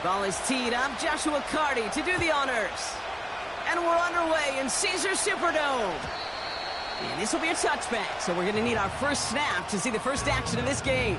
Ball is teed up. Joshua Carty to do the honors. And we're underway in Caesar Superdome. And this will be a touchback, so we're going to need our first snap to see the first action of this game.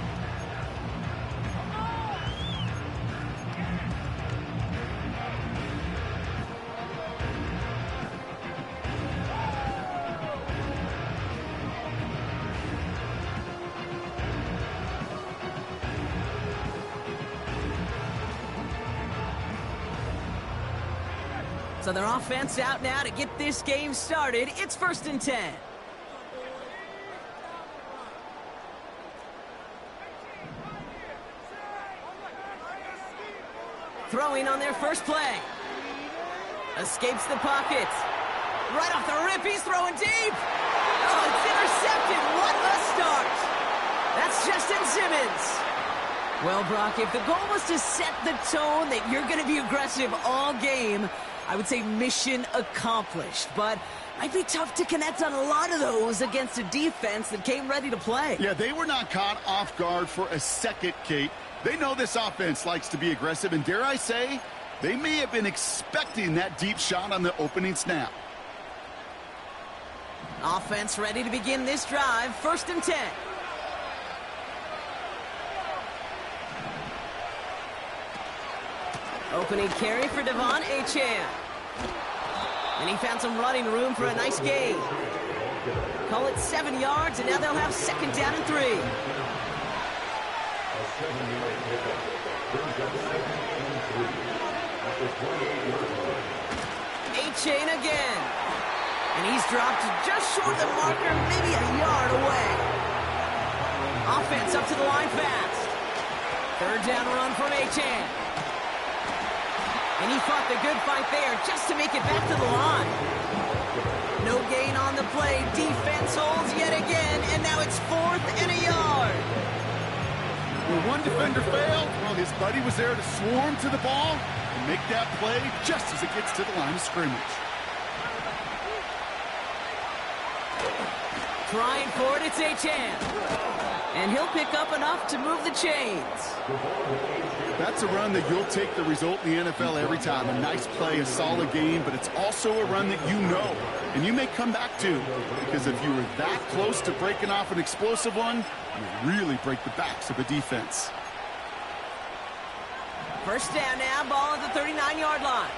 So their offense out now to get this game started. It's 1st and 10. Throwing on their first play. Escapes the pocket. Right off the rip, he's throwing deep. Oh, it's intercepted. What a start. That's Justin Simmons. Well, Brock, if the goal was to set the tone that you're going to be aggressive all game, I would say mission accomplished, but might be tough to connect on a lot of those against a defense that came ready to play. Yeah, they were not caught off guard for a second, Kate. They know this offense likes to be aggressive, and dare I say, they may have been expecting that deep shot on the opening snap. Offense ready to begin this drive, 1st and 10. Opening carry for Devon Achane. And he found some running room for a nice gain. Call it 7 yards, and now they'll have 2nd down and 3. Achane again. And he's dropped just short of the marker, maybe a yard away. Offense up to the line fast. 3rd down run from Achane. And he fought the good fight there just to make it back to the line. No gain on the play. Defense holds yet again, and now it's 4th and a yard. When one defender failed, well, his buddy was there to swarm to the ball and make that play just as it gets to the line of scrimmage. Trying for it, it's Achane. And he'll pick up enough to move the chains. That's a run that you'll take the result in the NFL every time. A nice play, a solid game, but it's also a run that you know and you may come back to, because if you were that close to breaking off an explosive one, you really break the backs of a defense. 1st down now, ball at the 39-yard line.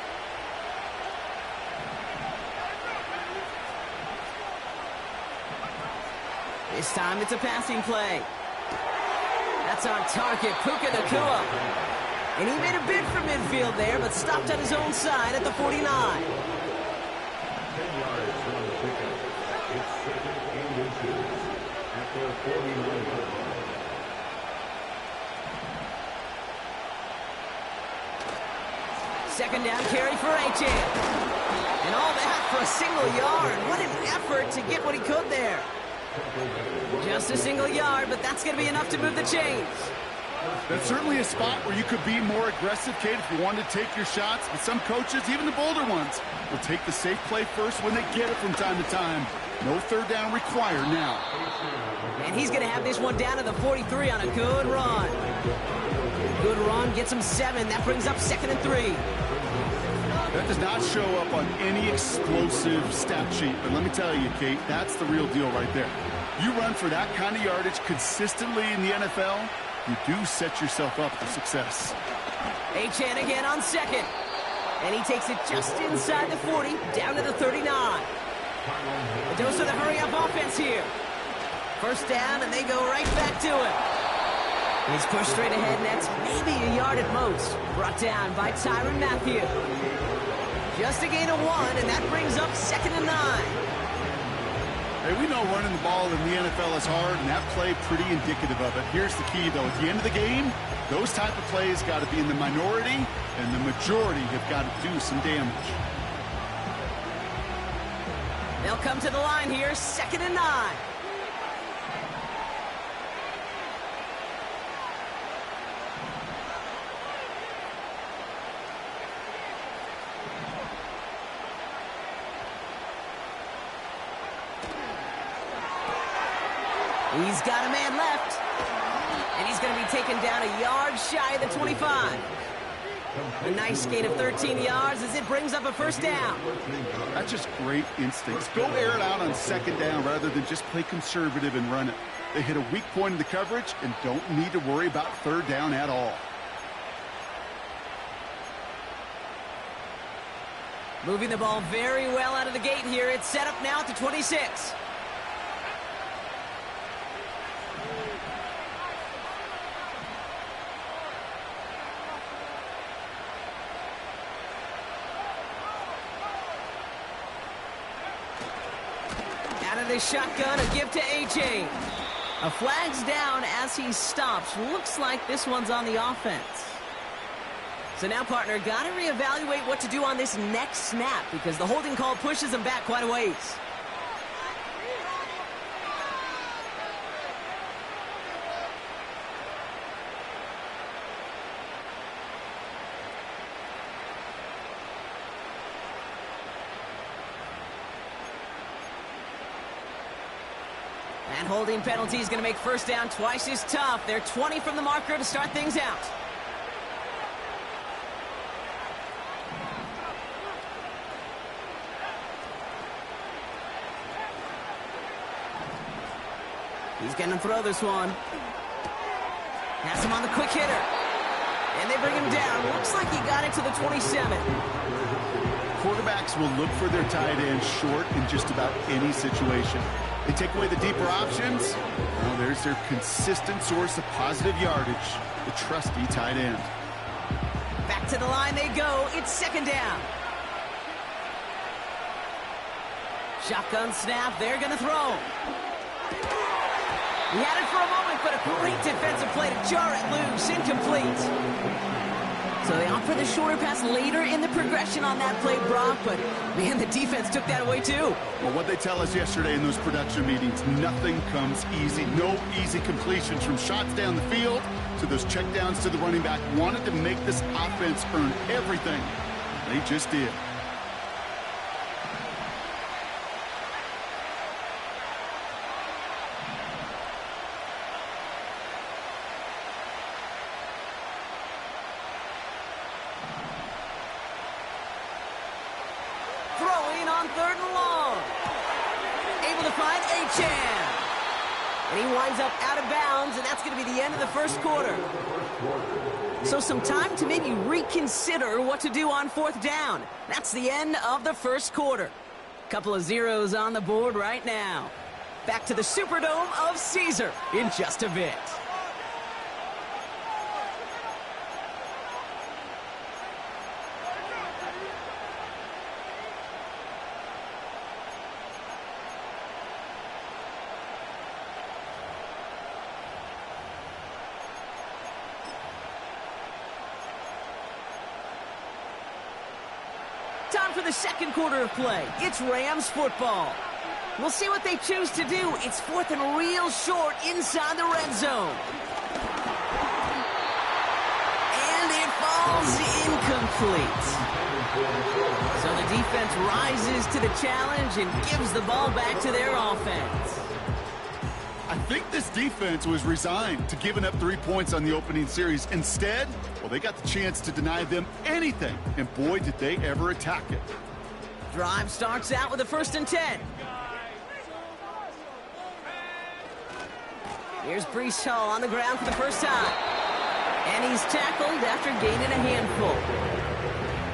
This time it's a passing play. That's on target, Puka Nacua. And he made a bid for midfield there, but stopped on his own side at the 49. Second down carry for Achane. And all that for a single yard. What an effort to get what he could there. Just a single yard, but that's going to be enough to move the chains. That's certainly a spot where you could be more aggressive, Kate, if you wanted to take your shots. But some coaches, even the bolder ones, will take the safe play first when they get it from time to time. No 3rd down required now. And he's going to have this one down to the 43 on a good run. Good run, gets him 7. That brings up 2nd and 3. That does not show up on any explosive stat sheet. But let me tell you, Kate, that's the real deal right there. You run for that kind of yardage consistently in the NFL, you do set yourself up for success. Achane again on 2nd. And he takes it just inside the 40, down to the 39. A dose of the hurry-up offense here. 1st down, and they go right back to him. He's pushed straight ahead, and that's maybe a yard at most. Brought down by Tyrann Mathieu. Just a gain of 1, and that brings up 2nd and 9. Hey, we know running the ball in the NFL is hard, and that play pretty indicative of it. Here's the key, though. At the end of the game, those type of plays got to be in the minority, and the majority have got to do some damage. They'll come to the line here, 2nd and 9. He's got a man left. And he's going to be taken down a yard shy of the 25. A nice gain of 13 yards as it brings up a first down. That's just great instincts. Go air it out on second down rather than just play conservative and run it. They hit a weak point in the coverage and don't need to worry about third down at all. Moving the ball very well out of the gate here. It's set up now at the 26. Out of the shotgun, a give to A.J. A flag's down as he stops. Looks like this one's on the offense. So now, partner, got to reevaluate what to do on this next snap because the holding call pushes him back quite a ways. And holding penalty is going to make first down twice as tough. They're 20 from the marker to start things out. He's going to throw this one. Has him on the quick hitter. And they bring him down. Looks like he got it to the 27. Quarterbacks will look for their tight end short in just about any situation. They take away the deeper options. Well, there's their consistent source of positive yardage, the trusty tight end. Back to the line they go. It's second down. Shotgun snap. They're going to throw. He had it for a moment, but a great defensive play to jar it loose. Incomplete. So they opt for the shorter pass later in the progression on that play, Brock, but, man, the defense took that away, too. Well, what they tell us yesterday in those production meetings, nothing comes easy. No easy completions from shots down the field to those checkdowns to the running back. Wanted to make this offense earn everything. They just did. Third and long. Able to find Achane. And he winds up out of bounds, and that's going to be the end of the first quarter. So some time to maybe reconsider what to do on fourth down. That's the end of the first quarter. Couple of zeros on the board right now. Back to the Superdome of Caesar in just a bit. Time for the second quarter of play. It's Rams football. We'll see what they choose to do. It's fourth and real short inside the red zone. And it falls incomplete. So the defense rises to the challenge and gives the ball back to their offense. I think this defense was resigned to giving up 3 points on the opening series. Instead, well, they got the chance to deny them anything, and boy, did they ever attack it. Drive starts out with a 1st and 10. Here's Breece Hall on the ground for the first time. And he's tackled after gaining a handful.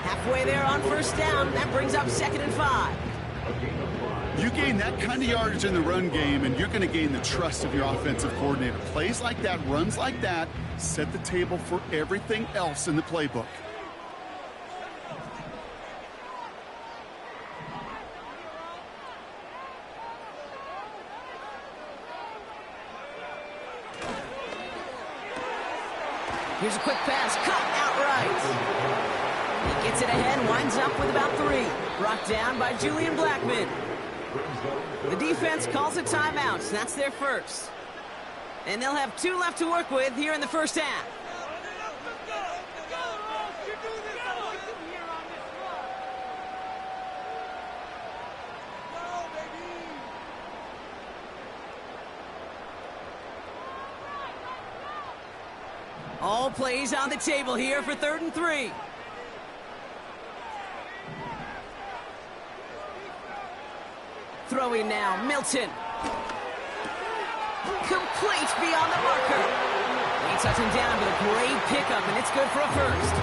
Halfway there on first down, that brings up 2nd and 5. You gain that kind of yardage in the run game, and you're going to gain the trust of your offensive coordinator. Plays like that, runs like that, set the table for everything else in the playbook. Here's a quick pass, caught outright. He gets it ahead, winds up with about 3. Brought down by Julian Blackman. The defense calls a timeout, so that's their first. And they'll have 2 left to work with here in the first half. All plays on the table here for 3rd and 3. throwing now. Milton. Complete beyond the marker. He touches him down with a great pickup, and it's good for a first.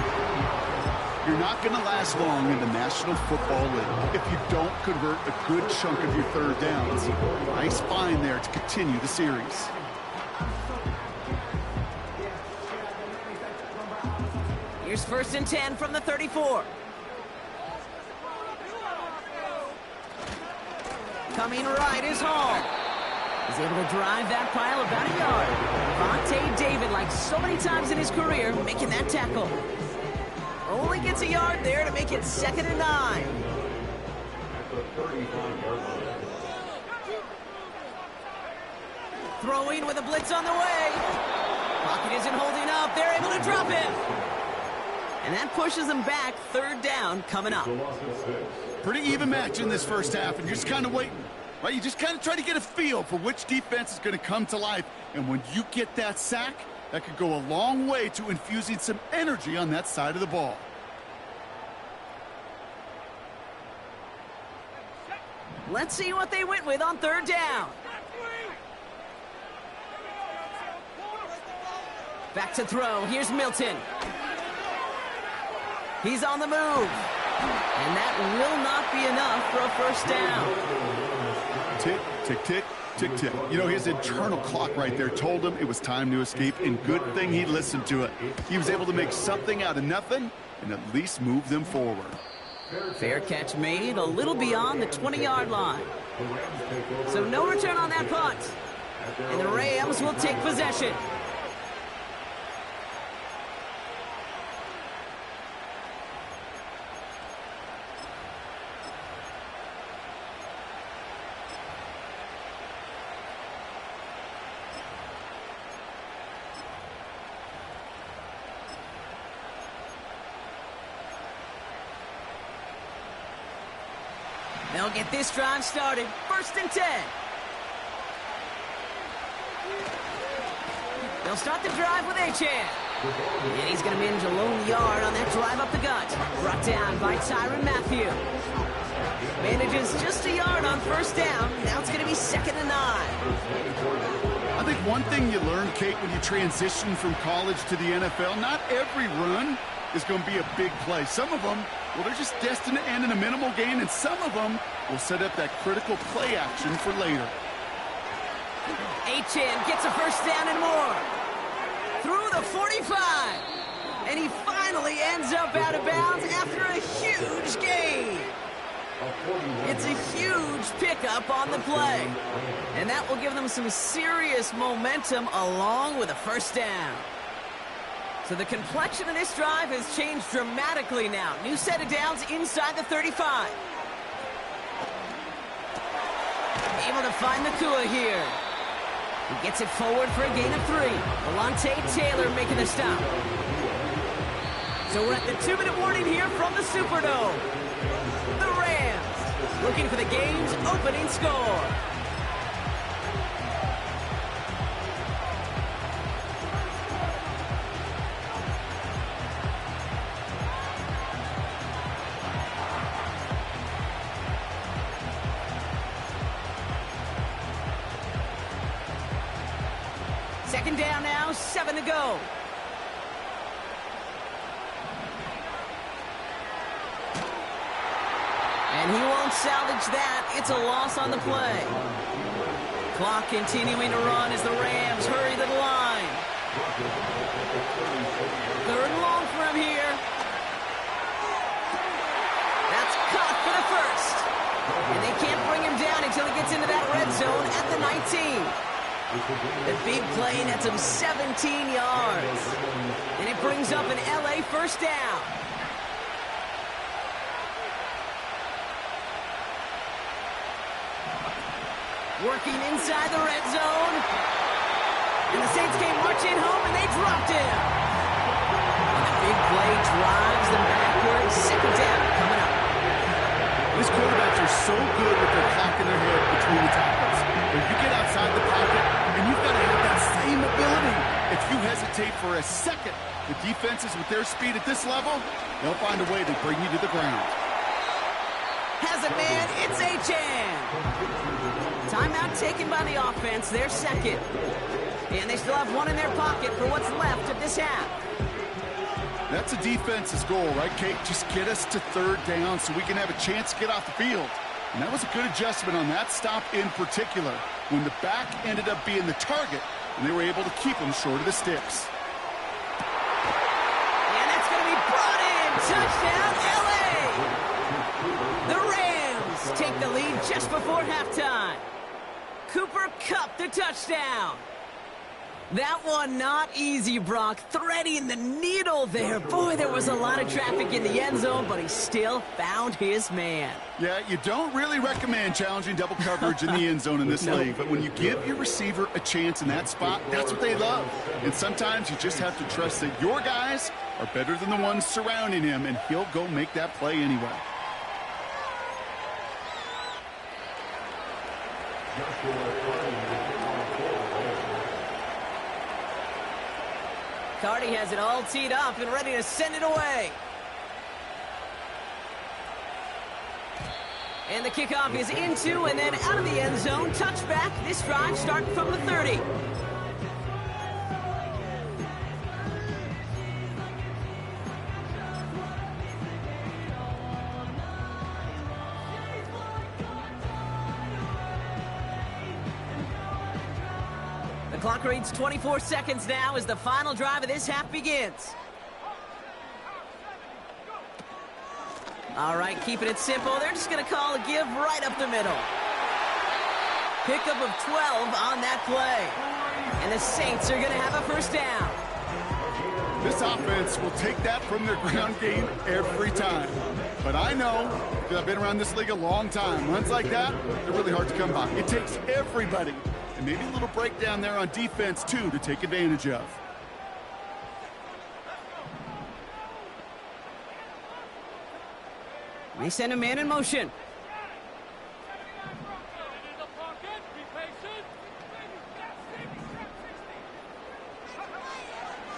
You're not going to last long in the National Football League if you don't convert a good chunk of your third downs. Nice find there to continue the series. Here's 1st and 10 from the 34. Coming right is Hall. He's able to drive that pile about a yard. Vontae David, like so many times in his career, making that tackle. Only gets a yard there to make it 2nd and 9. Throwing with a blitz on the way. Pocket isn't holding up. They're able to drop him. And that pushes them back. 3rd down coming up. Pretty even match in this first half, and you're just kind of waiting. Right? You just kind of try to get a feel for which defense is going to come to life. And when you get that sack, that could go a long way to infusing some energy on that side of the ball. Let's see what they went with on 3rd down. Back to throw. Here's Milton. He's on the move. And that will not be enough for a 1st down. Tick, tick, tick, tick, tick. You know, his internal clock right there told him it was time to escape, and good thing he listened to it. He was able to make something out of nothing and at least move them forward. Fair catch made a little beyond the 20-yard line. So no return on that punt. And the Rams will take possession. They'll get this drive started. 1st and 10. They'll start the drive with H2H. And he's going to manage a lone yard on that drive up the gut. Brought down by Tyrann Mathieu. Manages just a yard on 1st down. Now it's going to be 2nd and 9. I think one thing you learn, Kate, when you transition from college to the NFL, not every run is going to be a big play. Some of them, well, they're just destined to end in a minimal gain, and some of them will set up that critical play action for later. H2H gets a 1st down and more. Through the 45. And he finally ends up out of bounds after a huge gain. It's a huge pickup on the play. And that will give them some serious momentum along with a 1st down. So the complexion of this drive has changed dramatically now. New set of downs inside the 35. Able to find Nakua here. He gets it forward for a gain of 3. Alontae Taylor making the stop. So we're at the 2-minute warning here from the Superdome. The Rams looking for the game's opening score. Second down now, 7 to go. And he won't salvage that. It's a loss on the play. Clock continuing to run as the Rams hurry to the line. 3rd and long for him here. That's caught for the 1st. And they can't bring him down until he gets into that red zone at the 19. The big play nets him 17 yards. And it brings up an LA 1st down. Working inside the red zone. And the Saints came marching home and they dropped him. And the big play drives them backwards. 2nd down coming up. These quarterbacks are so good with their clock in their head between the tackles. When you get outside the pocket, and you've got to have that same ability. If you hesitate for a second, the defenses with their speed at this level, they'll find a way to bring you to the ground. Has a man, it's HN. Timeout taken by the offense, their second. And they still have one in their pocket for what's left of this half. That's a defense's goal, right, Kate? Just get us to third down so we can have a chance to get off the field. And that was a good adjustment on that stop in particular, when the back ended up being the target, and they were able to keep him short of the sticks. And that's going to be brought in. Touchdown, L.A. The Rams take the lead just before halftime. Cooper Kupp the touchdown. That one not easy, Brock. Threading the needle there. Boy, there was a lot of traffic in the end zone, but he still found his man. Yeah, you don't really recommend challenging double coverage in the end zone in this league, but when you give your receiver a chance in that spot, that's what they love. And sometimes you just have to trust that your guys are better than the ones surrounding him, and he'll go make that play anyway. Cardi has it all teed up and ready to send it away. And the kickoff is into and then out of the end zone. Touchback. This drive starting from the 30. The clock reads 24 seconds now as the final drive of this half begins. All right, keeping it simple. They're just going to call a give right up the middle. Pickup of 12 on that play. And the Saints are going to have a first down. This offense will take that from their ground game every time. But I know, because I've been around this league a long time, runs like that, they're really hard to come by. It takes everybody. And maybe a little breakdown there on defense, too, to take advantage of. They send a man in motion.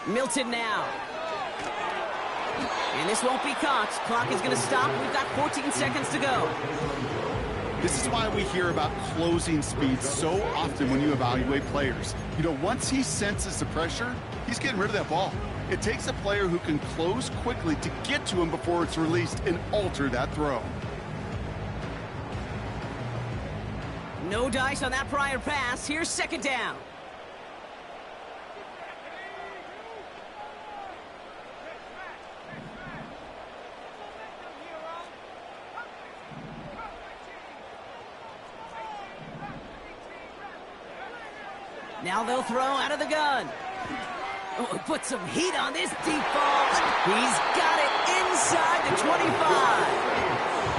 Milton now. And this won't be caught. Clock is going to stop. We've got 14 seconds to go. This is why we hear about closing speed so often when you evaluate players. You know, once he senses the pressure, he's getting rid of that ball. It takes a player who can close quickly to get to him before it's released and alter that throw. No dice on that prior pass. Here's second down. Now they'll throw out of the gun. Oh, put some heat on this deep ball. He's got it inside the 25.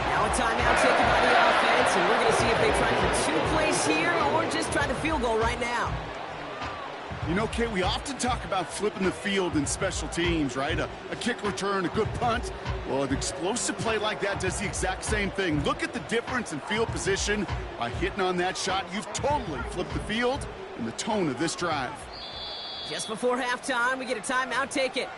Now a timeout taken by the offense, and we're going to see if they try for 2 plays here or just try the field goal right now. You know, Kate, we often talk about flipping the field in special teams, right? A kick return, a good punt. Well, an explosive play like that does the exact same thing. Look at the difference in field position. By hitting on that shot, you've totally flipped the field and the tone of this drive. Just before halftime, we get a timeout. Take it.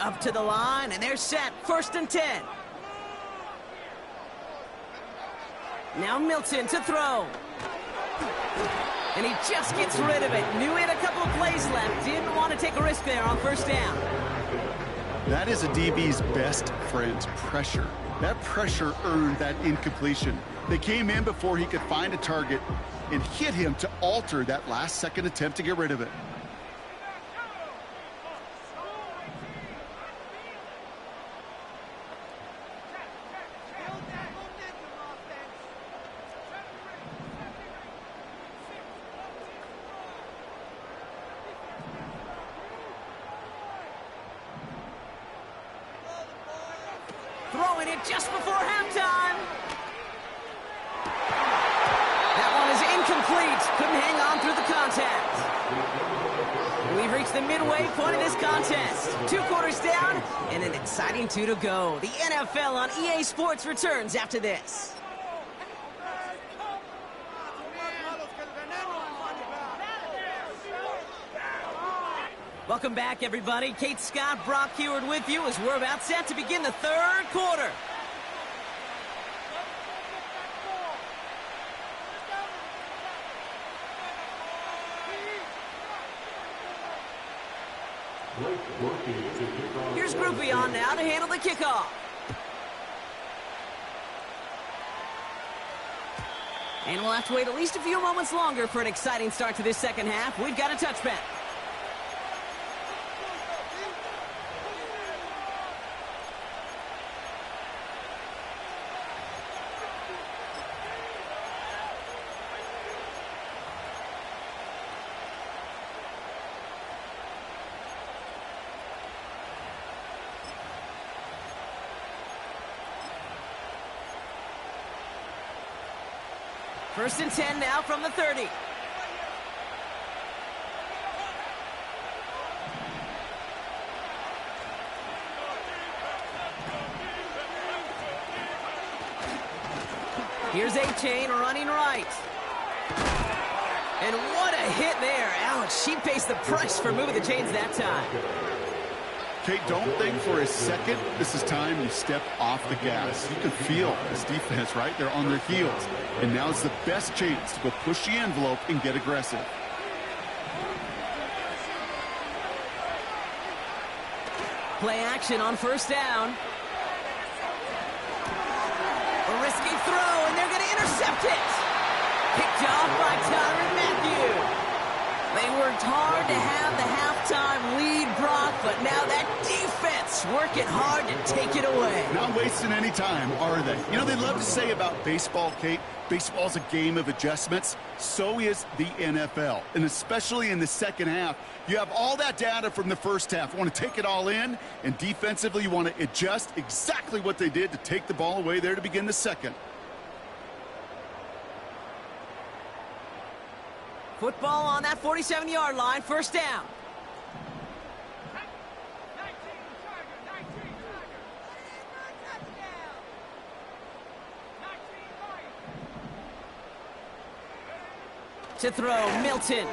Up to the line, and they're set. 1st and 10. Now Milton to throw. And he just gets rid of it. Knew he had a couple of plays left. Didn't want to take a risk there on 1st down. That is a DB's best friend, pressure. That pressure earned that incompletion. They came in before he could find a target and hit him to alter that last-second attempt to get rid of it. Throwing it just before halftime. We've reached the midway point of this contest. 2 quarters down and an exciting 2 to go. The NFL on EA Sports returns after this. Welcome back, everybody. Kate Scott, Brock Heward with you as we're about set to begin the 3rd quarter. Here's Groupie on now to handle the kickoff. And we'll have to wait at least a few moments longer for an exciting start to this second half. We've got a touchback. First and 10 now from the 30. Here's A-Chain running right. And what a hit there. Ouch, she pays the price for moving the chains that time. Kate, don't think for a second this is time you step off the gas. You can feel this defense, right? They're on their heels. And now's the best chance to go push the envelope and get aggressive. Play action on first down. A risky throw, and they're going to intercept it. Picked off by Tyrann Mathieu. They worked hard to have the halftime lead, Brock, but now that defense working hard to take it away. Not wasting any time, are they? You know, they love to say about baseball, Kate, baseball's a game of adjustments. So is the NFL, and especially in the second half. You have all that data from the first half. You want to take it all in, and defensively you want to adjust exactly what they did to take the ball away there to begin the second. Football on that 47-yard line, first down. To throw, Milton.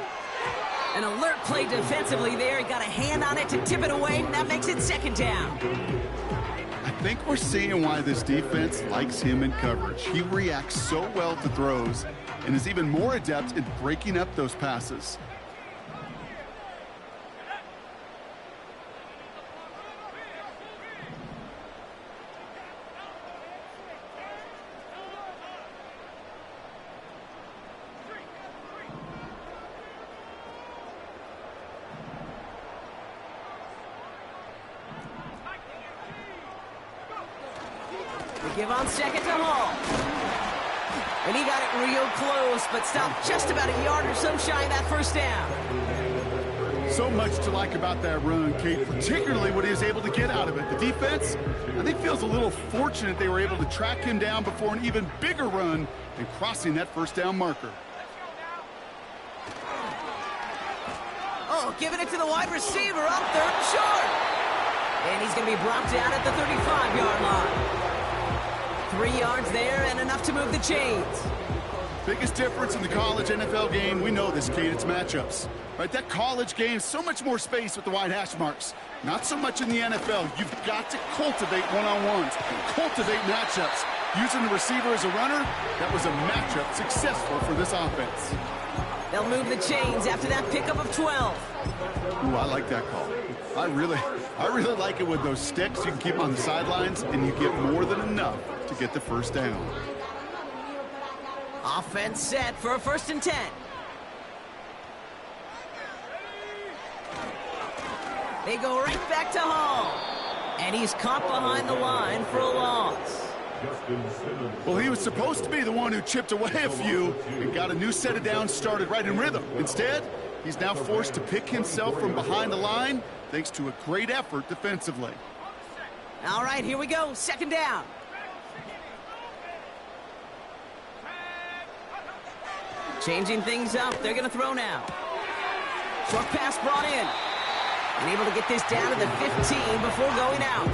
An alert play defensively there. He got a hand on it to tip it away, and that makes it second down. I think we're seeing why this defense likes him in coverage. He reacts so well to throws and is even more adept in breaking up those passes. Give on second to Hall. And he got it real close, but stopped just about a yard or so shy of that first down. So much to like about that run, Kate, particularly what he was able to get out of it. The defense, I think, feels a little fortunate they were able to track him down before an even bigger run and crossing that first down marker. Oh, giving it to the wide receiver on third and short. And he's going to be brought down at the 35-yard line. 3 yards there and enough to move the chains. Biggest difference in the college NFL game, we know this, Kate, it's matchups. Right, that college game, so much more space with the wide hash marks. Not so much in the NFL. You've got to cultivate one-on-ones, cultivate matchups. Using the receiver as a runner, that was a matchup successful for this offense. They'll move the chains after that pickup of 12. Ooh, I like that call. I really like it with those sticks. You can keep them on the sidelines, and you get more than enough to get the first down. Offense set for a first and 10. They go right back to Hall. And he's caught behind the line for a loss. Well, he was supposed to be the one who chipped away a few and got a new set of downs started right in rhythm. Instead, he's now forced to pick himself from behind the line thanks to a great effort defensively. All right, here we go. Second down. Changing things up. They're going to throw now. Short pass brought in. And able to get this down to the 15 before going out.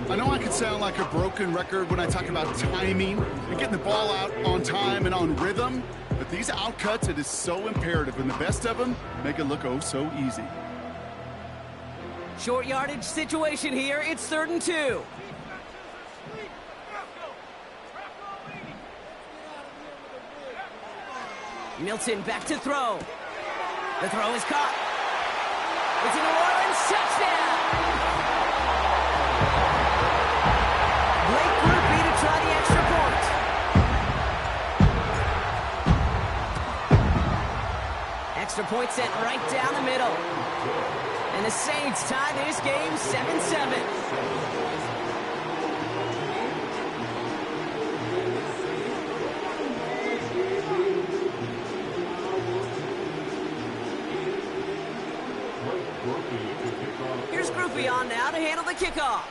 I know I can sound like a broken record when I talk about timing and getting the ball out on time and on rhythm, but these outcuts, it is so imperative, and the best of them make it look oh so easy. Short yardage situation here. It's 3rd and 2. Milton back to throw. The throw is caught. It's a New Orleans touchdown. Blake Groupie to try the extra point. Extra point sent right down the middle. And the Saints tie this game 7-7. Here's Groupie on now to handle the kickoff.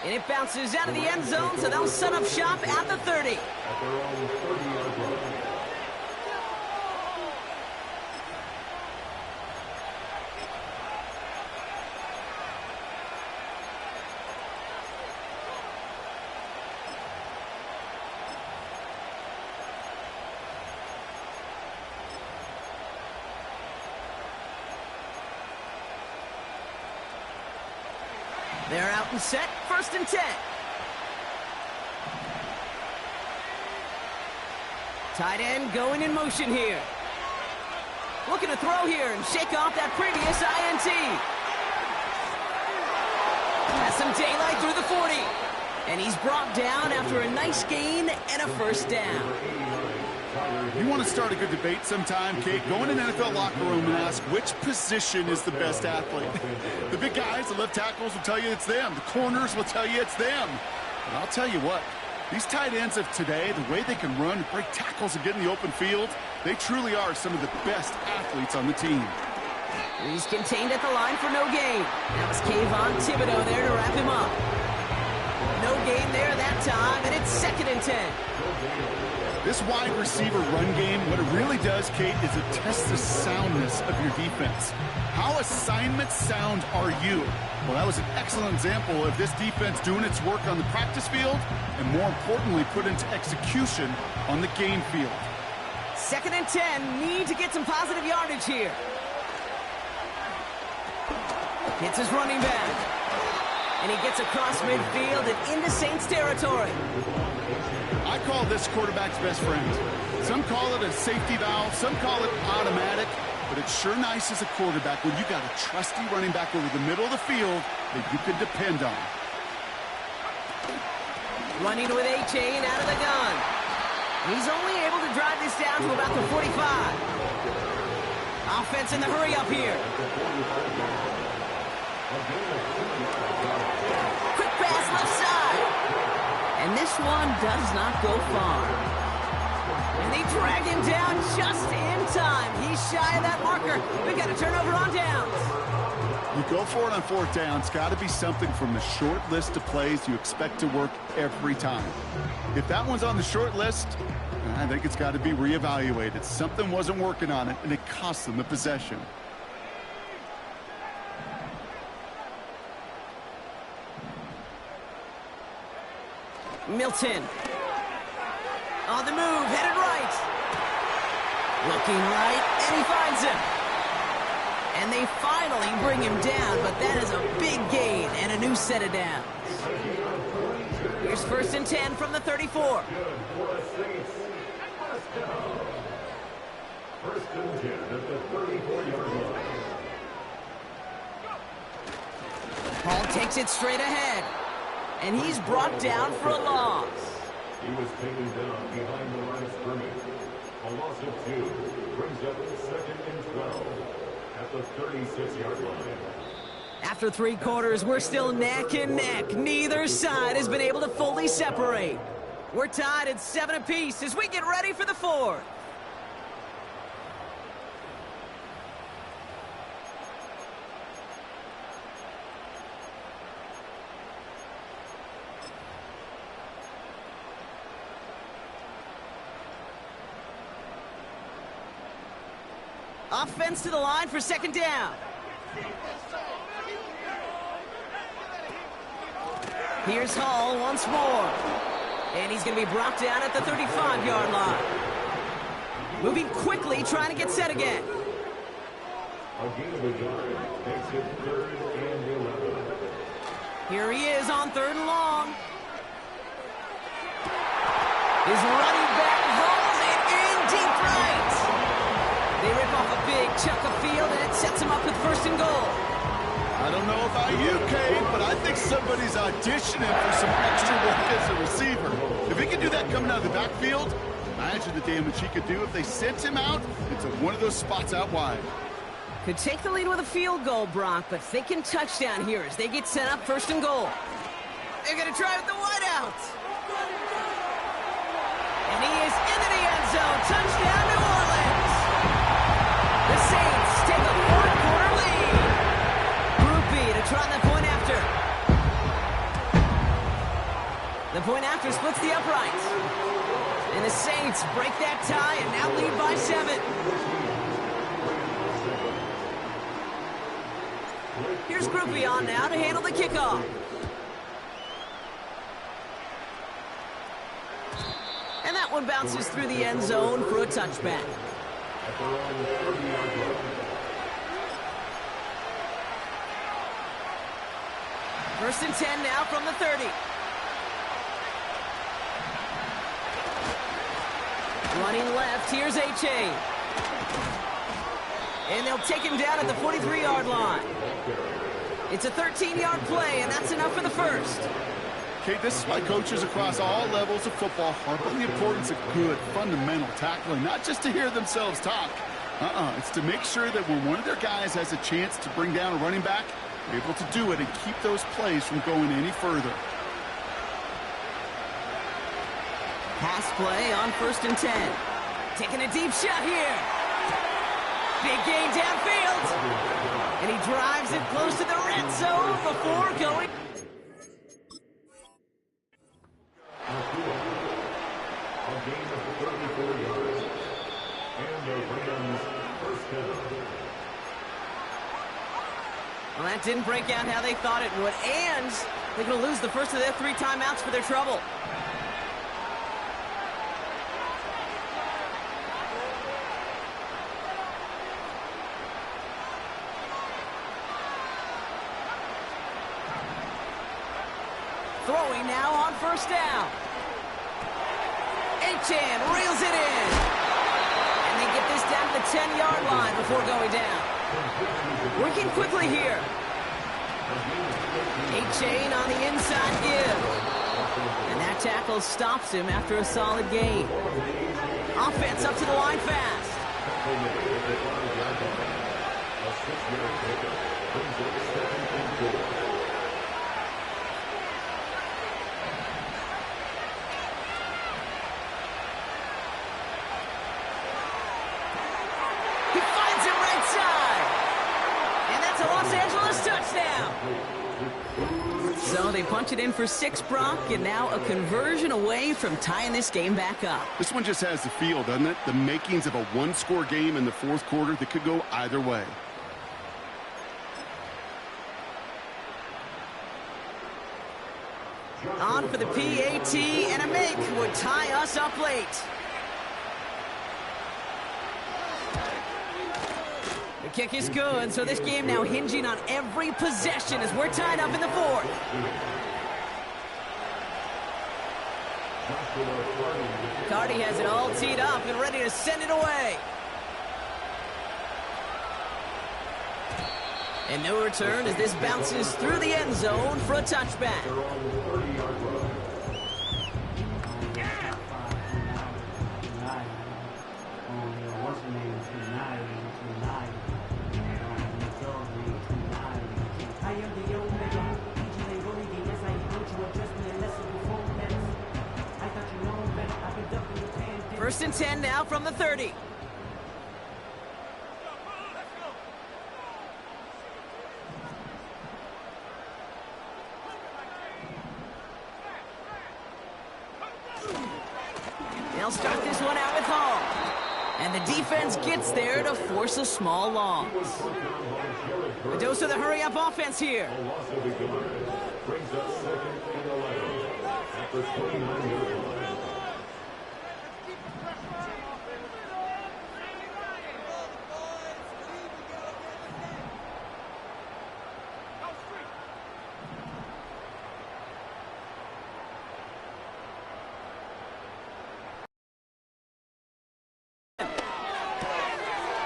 And it bounces out of the end zone, so they'll set up shop at the 30. They're out and set, 1st and 10. Tight end going in motion here. Looking to throw here and shake off that previous INT. Has some daylight through the 40. And he's brought down after a nice gain and a 1st down. You want to start a good debate sometime, Kate? Go in an NFL locker room and ask which position is the best athlete. The big guys, the left tackles will tell you it's them. The corners will tell you it's them. And I'll tell you what, these tight ends of today, the way they can run, break tackles, and get in the open field, they truly are some of the best athletes on the team. He's contained at the line for no gain. That was Kayvon Thibodeau there to wrap him up. No gain there that time, and it's 2nd and 10. This wide receiver run game, what it really does, Kate, is it tests the soundness of your defense. How assignment sound are you? Well, that was an excellent example of this defense doing its work on the practice field and, more importantly, put into execution on the game field. 2nd and 10, need to get some positive yardage here. Hits his running back. And he gets across midfield and into Saints territory. I call this quarterback's best friend. Some call it a safety valve, some call it automatic, but it's sure nice as a quarterback when you got a trusty running back over the middle of the field that you can depend on. Running with A-Chain out of the gun. He's only able to drive this down to about the 45. Offense in the hurry up here. Quick pass left side. And this one does not go far. And they drag him down just in time. He's shy of that marker. We got a turnover on downs. You go for it on 4th down. It's got to be something from the short list of plays you expect to work every time. If that one's on the short list, I think it's got to be reevaluated. Something wasn't working on it, and it cost them the possession. Milton. On the move, headed right. Looking right, and he finds him. And they finally bring him down, but that is a big gain and a new set of downs. Here's 1st and 10 from the 34. Paul takes it straight ahead. And he's brought down for a loss. He was taken down behind the line of scrimmage. A loss of 2 brings up 2nd and 12 at the 36-yard line. After 3 quarters, we're still neck and neck. Neither side has been able to fully separate. We're tied at 7 apiece as we get ready for the 4th. Offense to the line for second down. Here's Hall once more. And he's going to be brought down at the 35-yard line. Moving quickly, trying to get set again. Here he is on 3rd and long. His running back hauls it in deep right. They rip off a big chunk of field, and it sets him up with 1st and goal. I don't know about you, Kate, but I think somebody's auditioning for some extra work as a receiver. If he can do that coming out of the backfield, imagine the damage he could do if they sent him out into one of those spots out wide. Could take the lead with a field goal, Brock, but thinking touchdown here as they get set up 1st and goal. They're going to try with the wideout. And he is into the end zone. Touchdown, New Orleans. The Saints take a 4th-quarter lead. Group B to try the point after. The point after splits the uprights. And the Saints break that tie and now lead by 7. Here's Group B on now to handle the kickoff. And that one bounces through the end zone for a touchback. 1st and 10 now from the 30. Running left, here's H.A. And they'll take him down at the 43-yard line. It's a 13-yard play, and that's enough for the 1st. Okay, this is why coaches across all levels of football harp on the importance of good, fundamental tackling, not just to hear themselves talk. It's to make sure that when one of their guys has a chance to bring down a running back, they're able to do it and keep those plays from going any further. Pass play on 1st and 10. Taking a deep shot here. Big gain downfield. And he drives it close to the red zone before going. Well, that didn't break out how they thought it would, and they're going to lose the first of their 3 timeouts for their trouble. Throwing now on 1st down. H.A. reels it in. And they get this down to the 10-yard line before going down. Working quickly here. H.A. on the inside give. And that tackle stops him after a solid gain. Offense up to the line fast. He finds him right side. And that's a Los Angeles touchdown. So they punch it in for 6, Brock, and now a conversion away from tying this game back up. This one just has the feel, doesn't it? The makings of a 1-score game in the 4th quarter that could go either way. On for the PAT, and a make would tie us up late. The kick is good, so this game now hinging on every possession as we're tied up in the 4th. Cardi has it all teed up and ready to send it away. And no return as this bounces through the end zone for a touchback. First and 10 now from the 30. They'll start this one out with Hall. And the defense gets there to force a small loss. A dose of the hurry-up offense here. A loss of a yard brings up 2nd and 11 at the 29-yard line.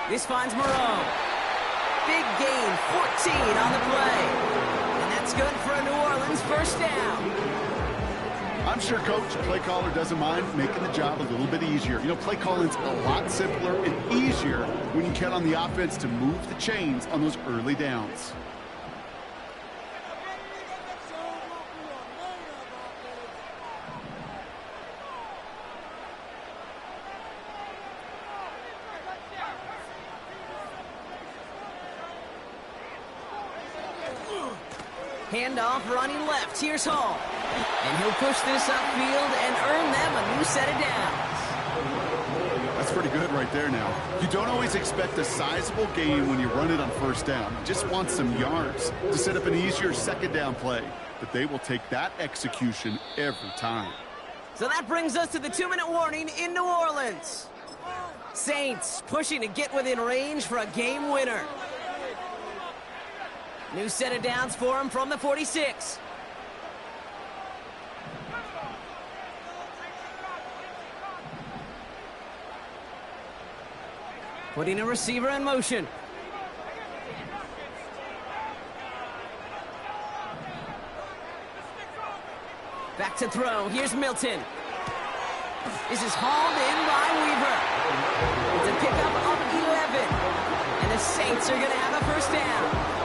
This finds Moreau. Big gain, 14 on the play. And that's good for a New Orleans first down. I'm sure Coach, play caller, doesn't mind making the job a little bit easier. You know, play calling's a lot simpler and easier when you count on the offense to move the chains on those early downs. Handoff running left. Here's Hall. And he'll push this upfield and earn them a new set of downs. That's pretty good right there now. You don't always expect a sizable gain when you run it on first down. You just want some yards to set up an easier second down play. But they will take that execution every time. So that brings us to the 2-minute warning in New Orleans. Saints pushing to get within range for a game winner. New set of downs for him from the 46. Putting a receiver in motion. Back to throw. Here's Milton. This is hauled in by Weaver. It's a pickup of 11. And the Saints are going to have a first down.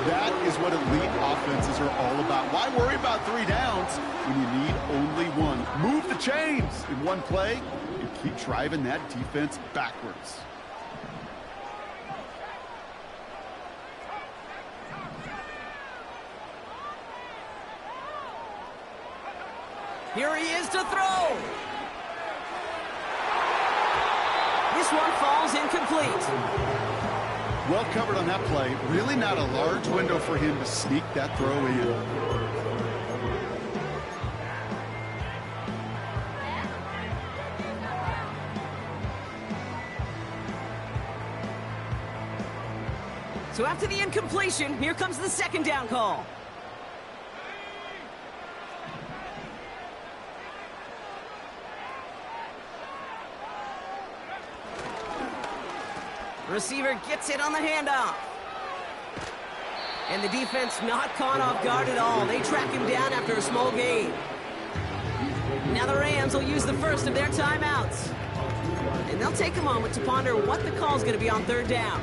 That is what elite offenses are all about. Why worry about 3 downs when you need only one? Move the chains in one play and keep driving that defense backwards. Here he is to throw. This one falls incomplete. Well covered on that play. Really not a large window for him to sneak that throw in. So after the incompletion, here comes the second down call. Receiver gets it on the handoff. And the defense not caught off guard at all. They track him down after a small gain. Now the Rams will use the first of their timeouts. And they'll take a moment to ponder what the call is going to be on third down.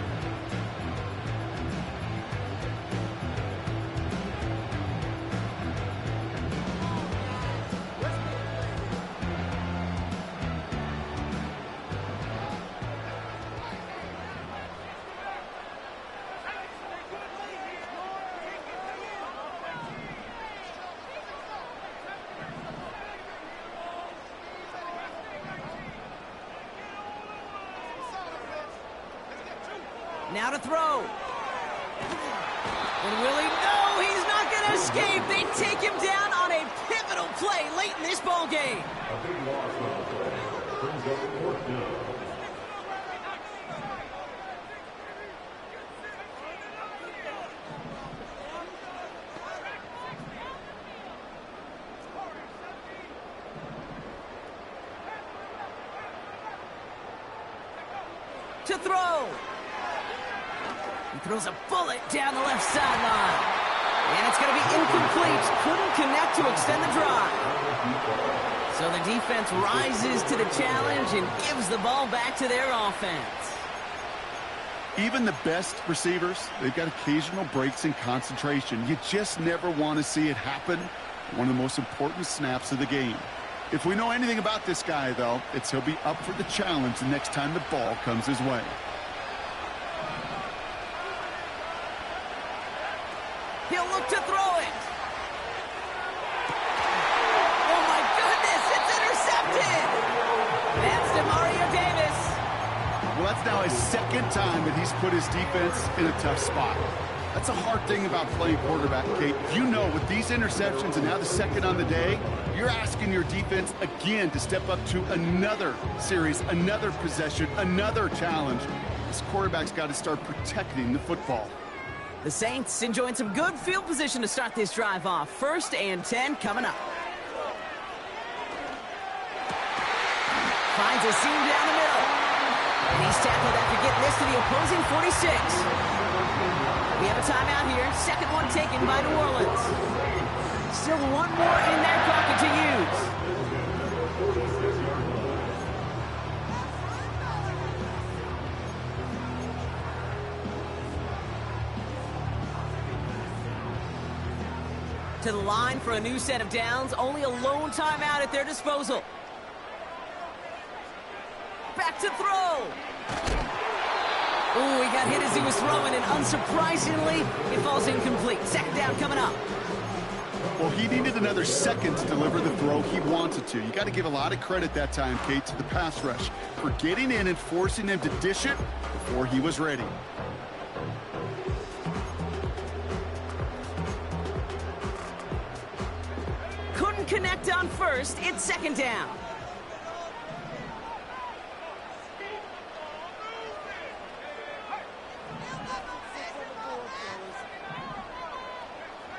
Now to throw. And will he? No, he's not going to escape. They take him down on a pivotal play late in this ball game. A big loss on the play. Brings up 4th down. To throw. He throws a bullet down the left sideline. And it's going to be incomplete. Couldn't connect to extend the drive. So the defense rises to the challenge and gives the ball back to their offense. Even the best receivers, they've got occasional breaks in concentration. You just never want to see it happen. One of the most important snaps of the game. If we know anything about this guy, though, it's he'll be up for the challenge the next time the ball comes his way. He'll look to throw it. Oh, my goodness, it's intercepted. That's Demari Well, that's now his second time that he's put his defense in a tough spot. That's a hard thing about playing quarterback, Kate. You know, with these interceptions and now the second on the day, you're asking your defense again to step up to another series, another possession, another challenge. This quarterback's got to start protecting the football. The Saints enjoying some good field position to start this drive off. 1st and 10 coming up. Finds a seam down the middle. And he's tackled after getting this to the opposing 46. We have a timeout here. Second one taken by New Orleans. Still one more in their pocket to use. To the line for a new set of downs. Only a lone timeout at their disposal. Back to throw. Ooh, he got hit as he was throwing, and unsurprisingly, it falls incomplete. Second down coming up. Well, he needed another second to deliver the throw he wanted to. You got to give a lot of credit that time, Kate, to the pass rush for getting in and forcing him to dish it before he was ready. Couldn't connect on first. It's second down.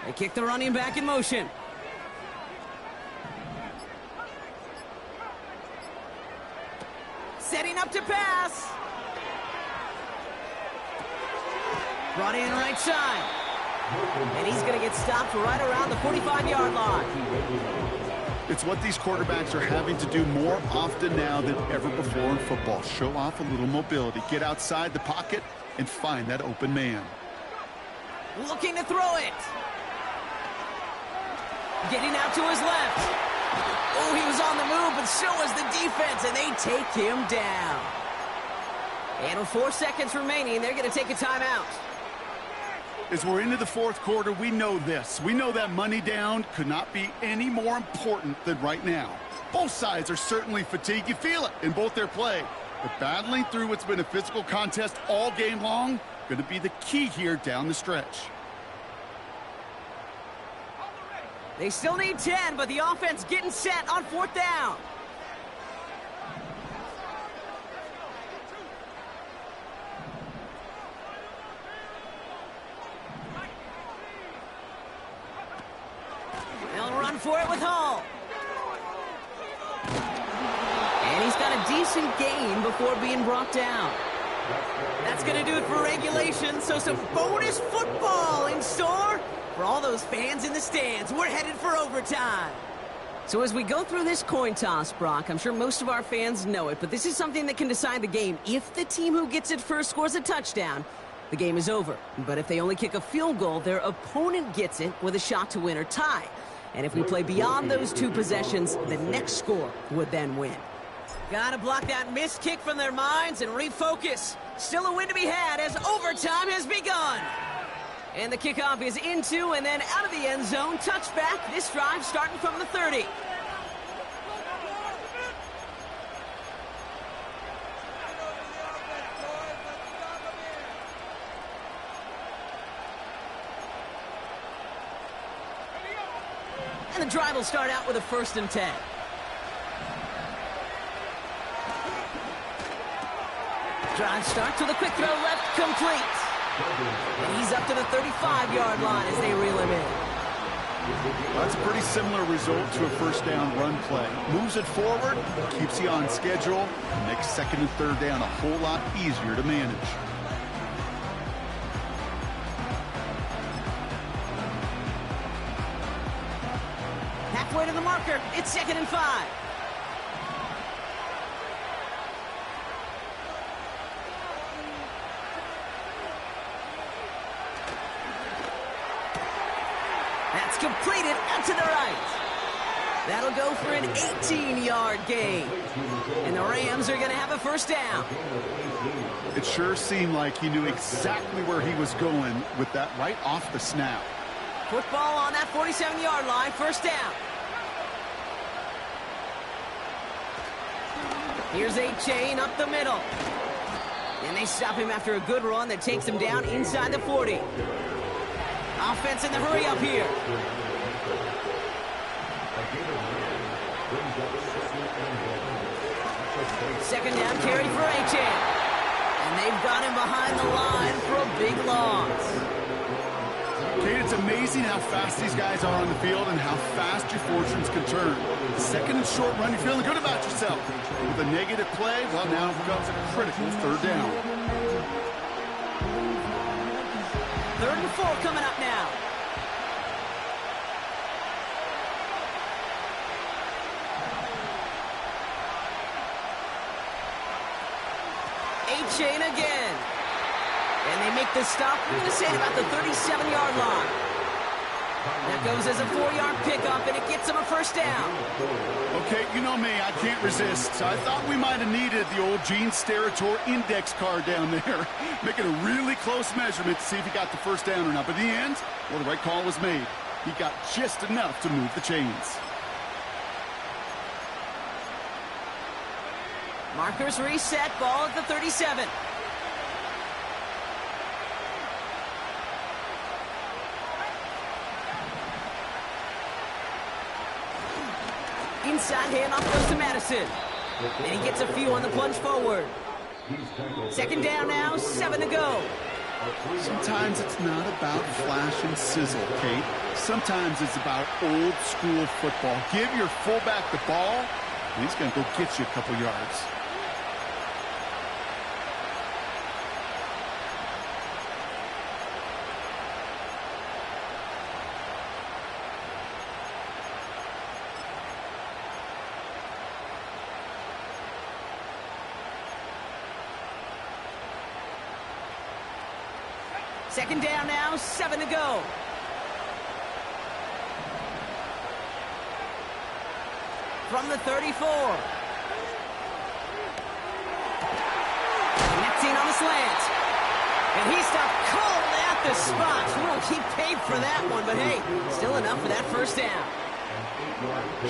They kick the running back in motion. Setting up to pass. Brought in right side. And he's going to get stopped right around the 45-yard line. It's what these quarterbacks are having to do more often now than ever before in football. Show off a little mobility. Get outside the pocket and find that open man. Looking to throw it. Getting out to his left. Oh, he was on the move, but so was the defense, and they take him down. And with 4 seconds remaining, they're going to take a timeout. As we're into the fourth quarter, we know this. We know that money down could not be any more important than right now. Both sides are certainly fatigued. You feel it in both their play. But battling through what's been a physical contest all game long, going to be the key here down the stretch. They still need 10, but the offense getting set on 4th down. They'll run for it with Hall. And he's got a decent gain before being brought down. That's going to do it for regulation, so some bonus football in store for all those fans in the stands. We're headed for overtime. So as we go through this coin toss, Brock, I'm sure most of our fans know it, but this is something that can decide the game. If the team who gets it first scores a touchdown, the game is over. But if they only kick a field goal, their opponent gets it with a shot to win or tie. And if we play beyond those 2 possessions, the next score would then win. Gotta block that missed kick from their minds and refocus. Still a win to be had as overtime has begun. And the kickoff is into and then out of the end zone. Touchback. This drive starting from the 30. And the drive will start out with a 1st and 10. Drive starts with a quick throw left, complete. And he's up to the 35-yard line as they reel him in. That's a pretty similar result to a 1st down run play. Moves it forward, keeps you on schedule, and makes 2nd and 3rd down a whole lot easier to manage. Halfway to the marker, it's 2nd and 5. That's completed out to the right. That'll go for an 18-yard gain. And the Rams are going to have a 1st down. It sure seemed like he knew exactly where he was going with that right off the snap. Football on that 47-yard line, 1st down. Here's a chain up the middle. And they stop him after a good run that takes him down inside the 40. Offense in the hurry up here. Second down carry for H2H. And they've got him behind the line for a big loss. Kate, it's amazing how fast these guys are on the field and how fast your fortunes can turn. Second and short run, you're feeling good about yourself. With a negative play, well, now it becomes a critical third down. 3rd and 4 coming up now. H2H again. And they make the stop, I'm going to say, at about the 37-yard line. That goes as a 4-yard pickup, and it gets them a first down. Okay, you know me, I can't resist. So I thought we might have needed the old Gene Steratore index card down there. Making a really close measurement to see if he got the first down or not. But in the end, well, the right call was made. He got just enough to move the chains. Markers reset, ball at the 37. Inside handoff goes to Madison. And he gets a few on the plunge forward. Second down now, 7 to go. Sometimes it's not about flash and sizzle, Kate. Sometimes it's about old school football. Give your fullback the ball, and he's going to go get you a couple yards. Second down now, 7 to go. From the 34. Connecting on the slant. And he stopped cold at the spot. We won't keep paid for that one, but hey, still enough for that first down.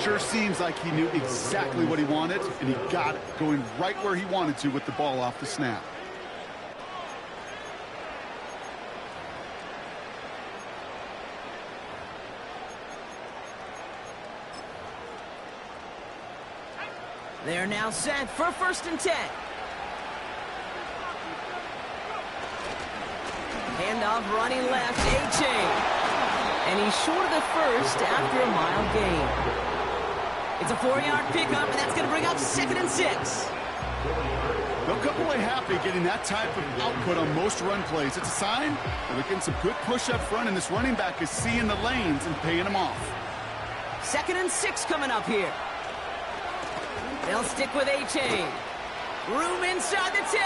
Sure seems like he knew exactly what he wanted, and he got it, going right where he wanted to with the ball off the snap. They're now set for 1st and 10. Handoff running left, H2H. And he's short of the first after a mile gain. It's a 4-yard pickup, and that's going to bring up 2nd and 6. They'll come away happy getting that type of output on most run plays. It's a sign that they're getting some good push up front, and this running back is seeing the lanes and paying them off. 2nd and 6 coming up here. They'll stick with H2H. Room inside the 10.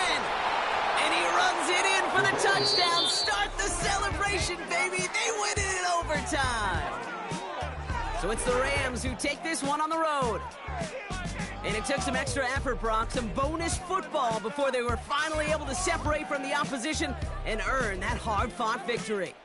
And he runs it in for the touchdown. Start the celebration, baby. They win it in overtime. So it's the Rams who take this one on the road. And it took some extra effort, Brock, some bonus football before they were finally able to separate from the opposition and earn that hard-fought victory.